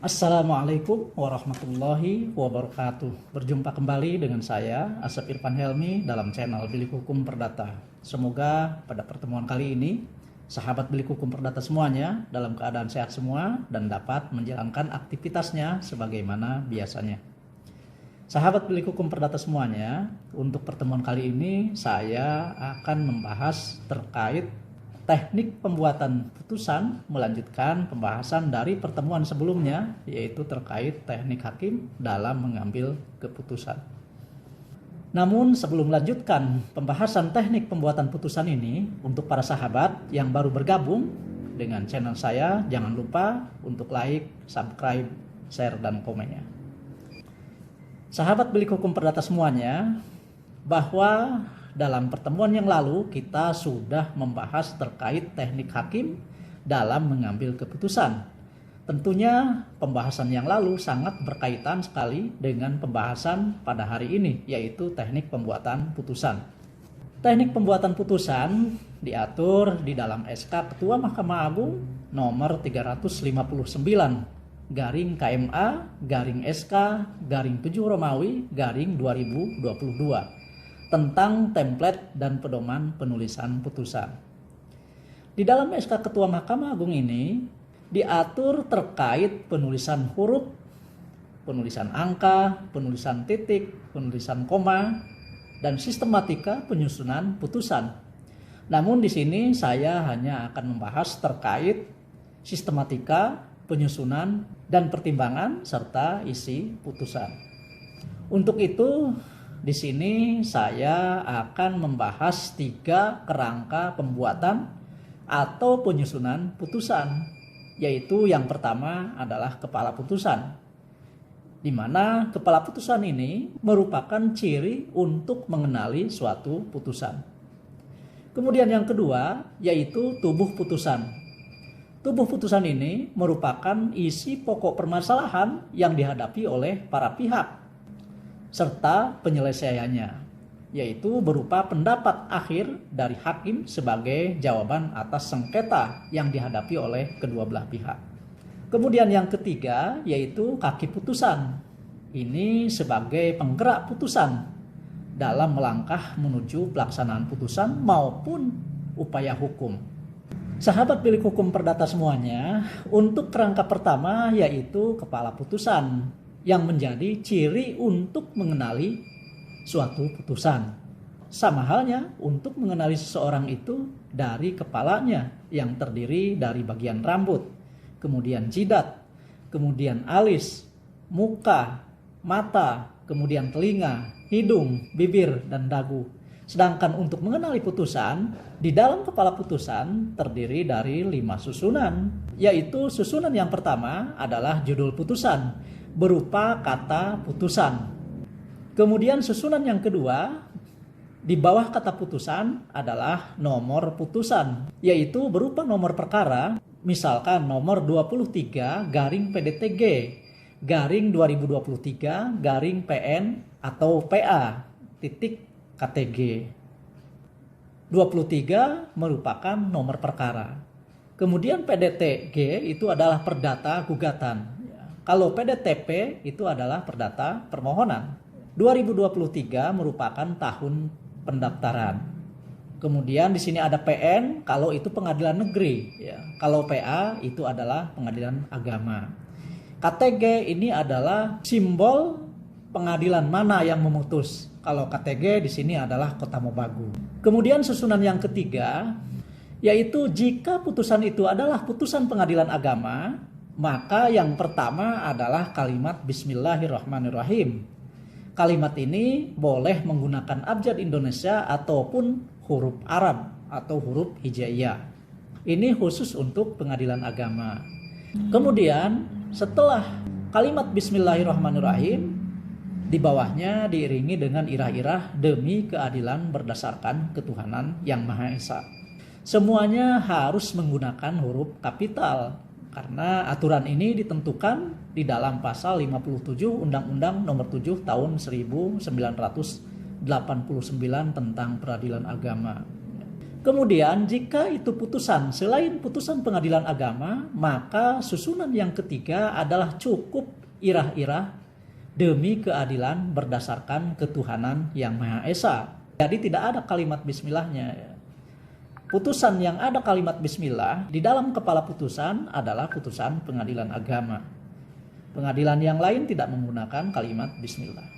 Assalamualaikum warahmatullahi wabarakatuh. Berjumpa kembali dengan saya, Asep Irfan Helmi, dalam channel Bilik Hukum Perdata. Semoga pada pertemuan kali ini, sahabat Bilik Hukum Perdata semuanya dalam keadaan sehat semua dan dapat menjalankan aktivitasnya sebagaimana biasanya. Sahabat Bilik Hukum Perdata semuanya, untuk pertemuan kali ini saya akan membahas terkait teknik pembuatan putusan, melanjutkan pembahasan dari pertemuan sebelumnya, yaitu terkait teknik hakim dalam mengambil keputusan. Namun sebelum melanjutkan pembahasan teknik pembuatan putusan ini, untuk para sahabat yang baru bergabung dengan channel saya, jangan lupa untuk like, subscribe, share, dan komennya. Sahabat Bilik Hukum Perdata semuanya, bahwa dalam pertemuan yang lalu kita sudah membahas terkait teknik hakim dalam mengambil keputusan. Tentunya pembahasan yang lalu sangat berkaitan sekali dengan pembahasan pada hari ini, yaitu teknik pembuatan putusan. Teknik pembuatan putusan diatur di dalam SK Ketua Mahkamah Agung nomor 359 garing KMA garing SK garing 7 Romawi garing 2022 tentang template dan pedoman penulisan putusan. Di dalam SK Ketua Mahkamah Agung ini diatur terkait penulisan huruf, penulisan angka, penulisan titik, penulisan koma, dan sistematika penyusunan putusan. Namun di sini saya hanya akan membahas terkait sistematika penyusunan dan pertimbangan serta isi putusan. Untuk itu, di sini saya akan membahas 3 kerangka pembuatan atau penyusunan putusan, yaitu yang pertama adalah kepala putusan, di mana kepala putusan ini merupakan ciri untuk mengenali suatu putusan. Kemudian yang kedua yaitu tubuh putusan. Tubuh putusan ini merupakan isi pokok permasalahan yang dihadapi oleh para pihak serta penyelesaiannya, yaitu berupa pendapat akhir dari hakim sebagai jawaban atas sengketa yang dihadapi oleh kedua belah pihak. Kemudian yang ketiga yaitu kaki putusan. Ini sebagai penggerak putusan dalam melangkah menuju pelaksanaan putusan maupun upaya hukum. Sahabat Bilik Hukum Perdata semuanya, untuk kerangka pertama yaitu kepala putusan, yang menjadi ciri untuk mengenali suatu putusan. Sama halnya untuk mengenali seseorang itu dari kepalanya yang terdiri dari bagian rambut, kemudian jidat, kemudian alis, muka, mata, kemudian telinga, hidung, bibir, dan dagu. Sedangkan untuk mengenali putusan, di dalam kepala putusan terdiri dari 5 susunan, yaitu susunan yang pertama adalah judul putusan, berupa kata putusan. Kemudian susunan yang kedua di bawah kata putusan adalah nomor putusan, yaitu berupa nomor perkara, misalkan nomor 23 garing PDTG garing 2023 garing PN atau PA titik KTG. 23 merupakan nomor perkara. Kemudian PDTG itu adalah perdata gugatan. Kalau PDTP itu adalah perdata permohonan. 2023 merupakan tahun pendaftaran. Kemudian di sini ada PN kalau itu pengadilan negeri, ya. Kalau PA itu adalah pengadilan agama. KTG ini adalah simbol pengadilan mana yang memutus. Kalau KTG di sini adalah Kota Mobagu. Kemudian susunan yang ketiga yaitu jika putusan itu adalah putusan pengadilan agama, maka yang pertama adalah kalimat Bismillahirrahmanirrahim. Kalimat ini boleh menggunakan abjad Indonesia ataupun huruf Arab atau huruf hijaiyah. Ini khusus untuk pengadilan agama. Kemudian setelah kalimat Bismillahirrahmanirrahim, di bawahnya diiringi dengan irah-irah demi keadilan berdasarkan ketuhanan yang Maha Esa. Semuanya harus menggunakan huruf kapital, karena aturan ini ditentukan di dalam pasal 57 Undang-Undang Nomor 7 Tahun 1989 tentang Peradilan Agama. Kemudian jika itu putusan selain putusan pengadilan agama, maka susunan yang ketiga adalah cukup irah-irah demi keadilan berdasarkan ketuhanan yang Maha Esa. Jadi tidak ada kalimat bismillahnya. Putusan yang ada kalimat bismillah di dalam kepala putusan adalah putusan pengadilan agama. Pengadilan yang lain tidak menggunakan kalimat bismillah.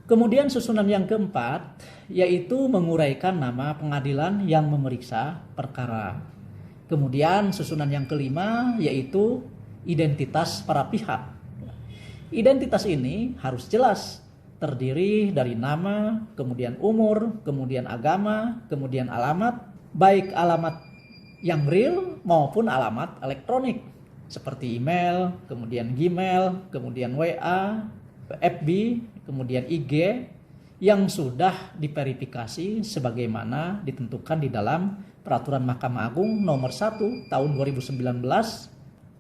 Kemudian susunan yang keempat yaitu menguraikan nama pengadilan yang memeriksa perkara. Kemudian susunan yang kelima yaitu identitas para pihak. Identitas ini harus jelas, terdiri dari nama, kemudian umur, kemudian agama, kemudian alamat, baik alamat yang real maupun alamat elektronik seperti email, kemudian Gmail, kemudian WA, FB, kemudian IG yang sudah diverifikasi sebagaimana ditentukan di dalam Peraturan Mahkamah Agung nomor 1 tahun 2019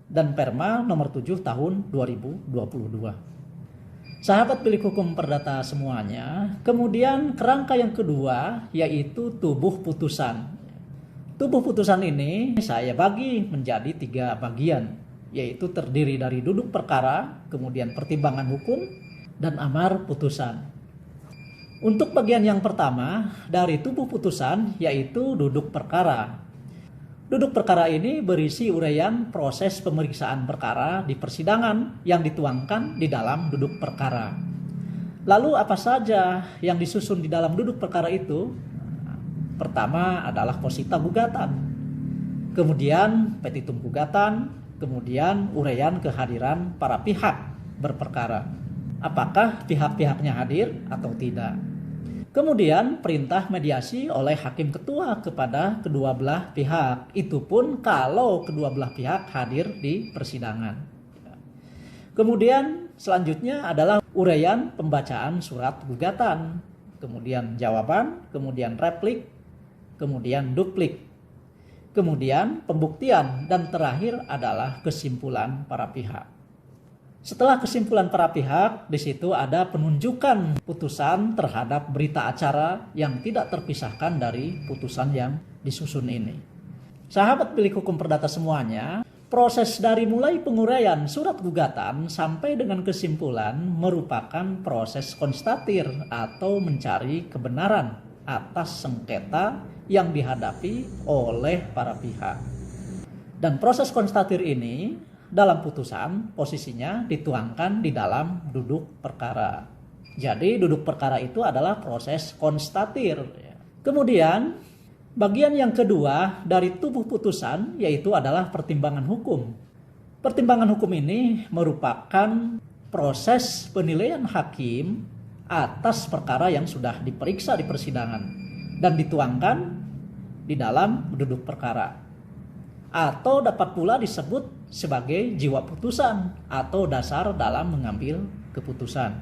dan Perma nomor 7 tahun 2022. Sahabat Bilik Hukum Perdata semuanya, kemudian kerangka yang kedua yaitu tubuh putusan. Tubuh putusan ini saya bagi menjadi 3 bagian, yaitu terdiri dari duduk perkara, kemudian pertimbangan hukum, dan amar putusan. Untuk bagian yang pertama dari tubuh putusan yaitu duduk perkara. Duduk perkara ini berisi uraian proses pemeriksaan perkara di persidangan yang dituangkan di dalam duduk perkara. Lalu apa saja yang disusun di dalam duduk perkara itu? Pertama adalah posita gugatan, kemudian petitum gugatan, kemudian uraian kehadiran para pihak berperkara. Apakah pihak-pihaknya hadir atau tidak? Kemudian perintah mediasi oleh hakim ketua kepada kedua belah pihak. Itu pun kalau kedua belah pihak hadir di persidangan. Kemudian selanjutnya adalah uraian pembacaan surat gugatan, kemudian jawaban, kemudian replik, kemudian duplik, kemudian pembuktian, dan terakhir adalah kesimpulan para pihak. Setelah kesimpulan para pihak, di situ ada penunjukan putusan terhadap berita acara yang tidak terpisahkan dari putusan yang disusun ini. Sahabat Bilik Hukum Perdata semuanya, proses dari mulai penguraian surat gugatan sampai dengan kesimpulan merupakan proses konstatir atau mencari kebenaran atas sengketa yang dihadapi oleh para pihak. Dan proses konstatir ini dalam putusan posisinya dituangkan di dalam duduk perkara. Jadi duduk perkara itu adalah proses konstatir. Kemudian bagian yang kedua dari tubuh putusan yaitu adalah pertimbangan hukum. Pertimbangan hukum ini merupakan proses penilaian hakim atas perkara yang sudah diperiksa di persidangan dan dituangkan di dalam duduk perkara, atau dapat pula disebut sebagai jiwa putusan atau dasar dalam mengambil keputusan.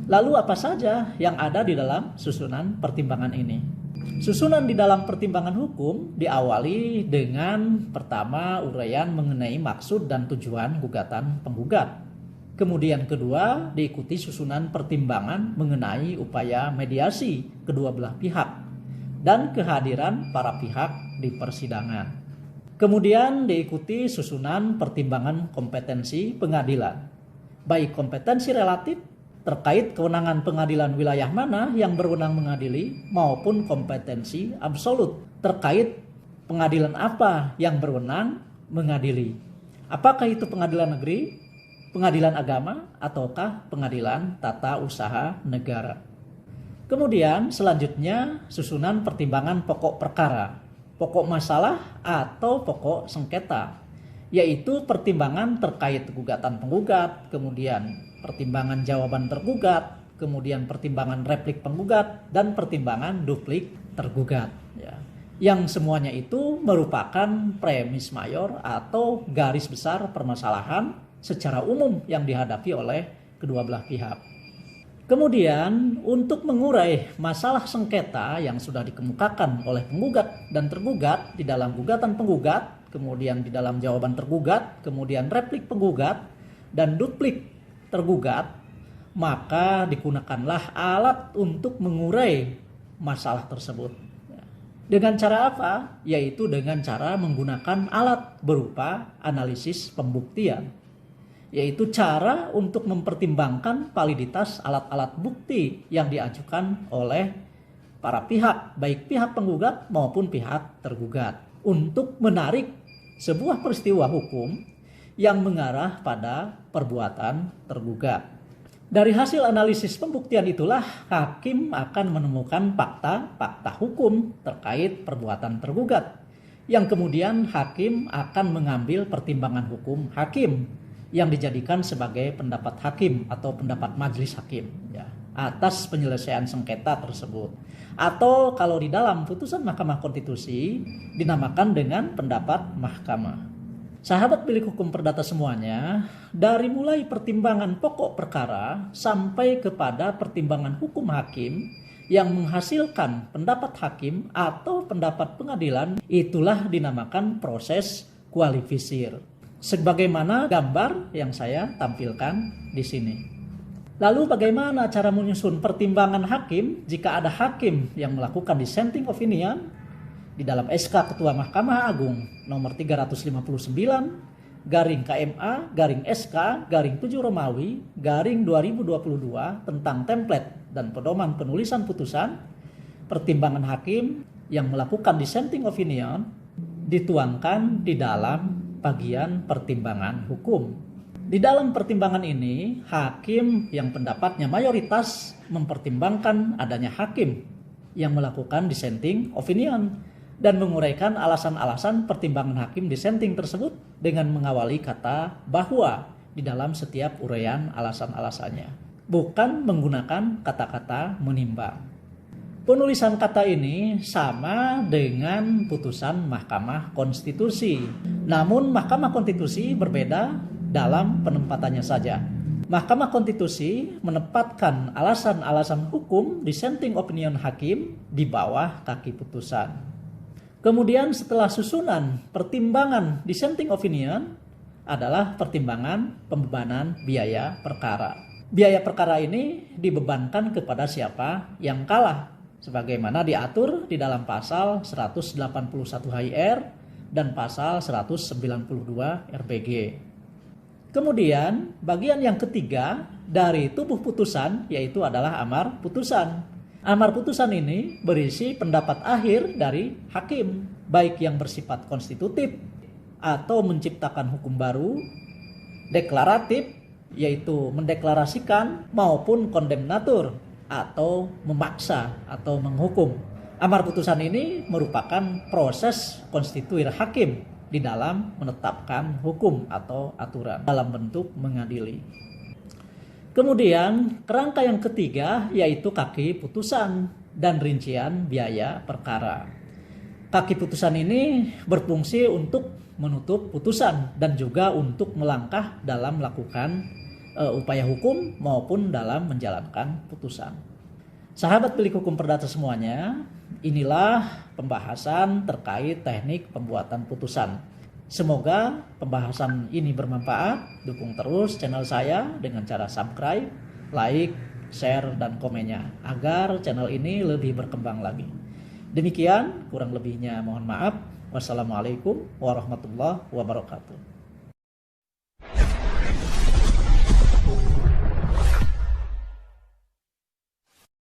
Lalu apa saja yang ada di dalam susunan pertimbangan ini? Susunan di dalam pertimbangan hukum diawali dengan pertama uraian mengenai maksud dan tujuan gugatan penggugat. Kemudian kedua diikuti susunan pertimbangan mengenai upaya mediasi kedua belah pihak dan kehadiran para pihak di persidangan. Kemudian diikuti susunan pertimbangan kompetensi pengadilan, baik kompetensi relatif terkait kewenangan pengadilan wilayah mana yang berwenang mengadili maupun kompetensi absolut terkait pengadilan apa yang berwenang mengadili. Apakah itu pengadilan negeri, pengadilan agama, ataukah pengadilan tata usaha negara. Kemudian selanjutnya susunan pertimbangan pokok perkara, pokok masalah atau pokok sengketa, yaitu pertimbangan terkait gugatan penggugat, kemudian pertimbangan jawaban tergugat, kemudian pertimbangan replik penggugat, dan pertimbangan duplik tergugat. Yang semuanya itu merupakan premis mayor atau garis besar permasalahan secara umum yang dihadapi oleh kedua belah pihak. Kemudian untuk mengurai masalah sengketa yang sudah dikemukakan oleh penggugat dan tergugat di dalam gugatan penggugat, kemudian di dalam jawaban tergugat, kemudian replik penggugat dan duplik tergugat, maka digunakanlah alat untuk mengurai masalah tersebut. Dengan cara apa? Yaitu dengan cara menggunakan alat berupa analisis pembuktian, yaitu cara untuk mempertimbangkan validitas alat-alat bukti yang diajukan oleh para pihak, baik pihak penggugat maupun pihak tergugat, untuk menarik sebuah peristiwa hukum yang mengarah pada perbuatan tergugat. Dari hasil analisis pembuktian itulah hakim akan menemukan fakta hukum terkait perbuatan tergugat, yang kemudian hakim akan mengambil pertimbangan hukum hakim yang dijadikan sebagai pendapat hakim atau pendapat majelis hakim ya, atas penyelesaian sengketa tersebut. Atau kalau di dalam putusan Mahkamah Konstitusi dinamakan dengan pendapat mahkamah. Sahabat bilik hukum perdata semuanya, dari mulai pertimbangan pokok perkara sampai kepada pertimbangan hukum hakim yang menghasilkan pendapat hakim atau pendapat pengadilan, itulah dinamakan proses kualifisir. Sebagaimana gambar yang saya tampilkan di sini. Lalu bagaimana cara menyusun pertimbangan hakim jika ada hakim yang melakukan dissenting opinion? Di dalam SK Ketua Mahkamah Agung nomor 359 garing KMA garing SK garing 7 Romawi garing 2022 tentang template dan pedoman penulisan putusan, pertimbangan hakim yang melakukan dissenting opinion dituangkan di dalam bagian pertimbangan hukum. Di dalam pertimbangan ini, hakim yang pendapatnya mayoritas mempertimbangkan adanya hakim yang melakukan dissenting opinion dan menguraikan alasan-alasan pertimbangan hakim dissenting tersebut dengan mengawali kata bahwa di dalam setiap uraian alasan-alasannya, bukan menggunakan kata-kata menimbang. Penulisan kata ini sama dengan putusan Mahkamah Konstitusi. Namun Mahkamah Konstitusi berbeda dalam penempatannya saja. Mahkamah Konstitusi menempatkan alasan-alasan hukum dissenting opinion hakim di bawah kaki putusan. Kemudian setelah susunan pertimbangan dissenting opinion adalah pertimbangan pembebanan biaya perkara. Biaya perkara ini dibebankan kepada siapa yang kalah, sebagaimana diatur di dalam pasal 181 HIR dan pasal 192 RPG. Kemudian bagian yang ketiga dari tubuh putusan yaitu adalah amar putusan. Amar putusan ini berisi pendapat akhir dari hakim, baik yang bersifat konstitutif atau menciptakan hukum baru, deklaratif yaitu mendeklarasikan, maupun kondemnatur atau memaksa atau menghukum. Amar putusan ini merupakan proses konstituir hakim di dalam menetapkan hukum atau aturan dalam bentuk mengadili. Kemudian kerangka yang ketiga yaitu kaki putusan dan rincian biaya perkara. Kaki putusan ini berfungsi untuk menutup putusan dan juga untuk melangkah dalam melakukan upaya hukum maupun dalam menjalankan putusan. Sahabat bilik hukum perdata semuanya, inilah pembahasan terkait teknik pembuatan putusan. Semoga pembahasan ini bermanfaat. Dukung terus channel saya dengan cara subscribe, like, share, dan komennya agar channel ini lebih berkembang lagi. Demikian, kurang lebihnya mohon maaf. Wassalamualaikum warahmatullahi wabarakatuh.